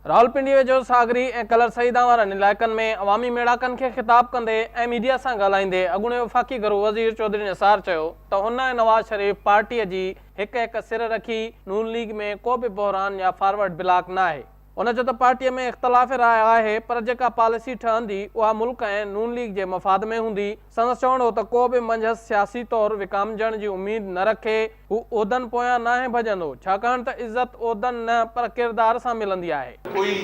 रावलपिंडी वेझो सागरी ऐं कलर सईदा वारनि इलाइक़नि में अवामी मेड़ाकनि खे ख़िताब कंदे ऐं मीडिया सां ॻाल्हाईंदे अॻूणे वफ़ाक़ी घरू वज़ीर चौधरी निसार चयो त हुन ऐं नवाज़ शरीफ़ पार्टीअ जी हिक सिर रखी नून लीग में को बि बहरान या फॉरवर्ड ब्लॉक न आहे। उन चयो त पार्टीअ में इख़्तिलाफ़ राय आहे, पर जेका पॉलिसी ठहंदी उहा मुल्क ऐं नून लीग जे मफ़ाद में हूंदी। संदसि चवणो हो त को बि मंझंदि सियासी तौरु विकामजण जी उमेद न रखे। हू उहिदनि पोयां नाहे भॼंदो, छाकाणि त इज़त उहिदनि न पर किरदार सां मिलंदी आहे। कोई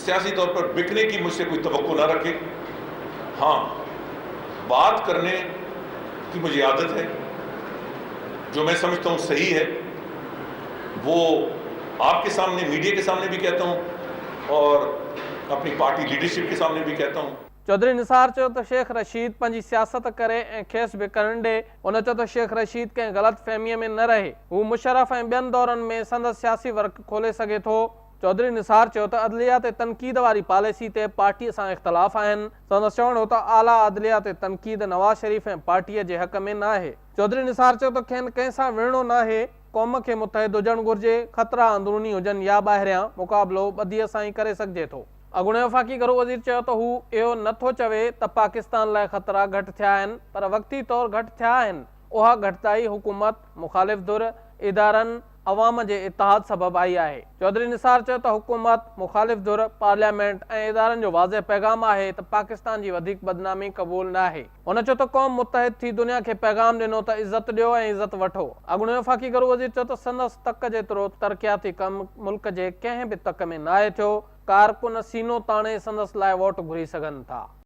सियासी तौर पर बिकने की मुझसे कोई तवक्को ना रखे। हाँ, बात करने की मुझे आदत है, जो मैं समझता हूँ सही है वो आपके सामने, मीडिया के सामने भी कहता हूँ और अपनी पार्टी लीडरशिप के सामने भी कहता हूँ। चौधरी निसार चयो त शेख रशीद पंहिंजी सियासत करे ऐं खेसि बि करण ॾे। उन चयो त शेख रशीद कंहिं ग़लति फ़हमीअ में न रहे। हू मुशर्रफ ऐं ॿियनि दौरनि में संदसि सियासी वर्क खोले सघे थो। चौधरी निसार चयो त अदलिया ते तनक़ीद वारी पॉलिसी ते पार्टीअ सां इख़्तिलाफ़ आहिनि। संदसि चवणो हो त आला अदलिया ते तनक़ीद नवाज़ शरीफ़ ऐं पार्टीअ जे हक़ में न आहे। चौधरी निसार चयो त खेनि कंहिं सां विढ़णो न आहे, क़ौम खे मुतहिद हुजणु घुरिजे। ख़तरा अंदरूनी हुजनि या ॿाहिरियां, मुक़ाबिलो ॿधीअ सां ई करे सघिजे थो। अॻूणे वफ़ाक़ी घरू वज़ीर चयो त हू इहो नथो चवे त पाकिस्तान लाइ ख़तरा घटि थिया आहिनि, पर वक़्ती तौरु घटि थिया आहिनि। उहा घटिताई हुकूमत, मुख़ालिफ़ धुर, इदारनि, अवाम जे इतिहाद सबबु आई आहे। चौधरी निसार चयो त हुकूमत, मुख़ालिफ़ धुर, पार्लियामेंट ऐं इदारनि जो वाज़े पैगाम आहे त पाकिस्तान जी वधीक बदनामी क़बूल न आहे। हुन चयो त क़ौम मुतहिद थी दुनिया खे पैगाम ॾिनो त इज़त ॾियो ऐं इज़त वठो। अॻूणे वफ़ाक़ी घरू वज़ीर चयो त संदसि तक जेतिरो तरक़ियाती कमु मुल्क जे कंहिं बि तक में न आहे थियो। कारकुन सीनो ताणे संदसि लाइ वोट घुरी सघनि था।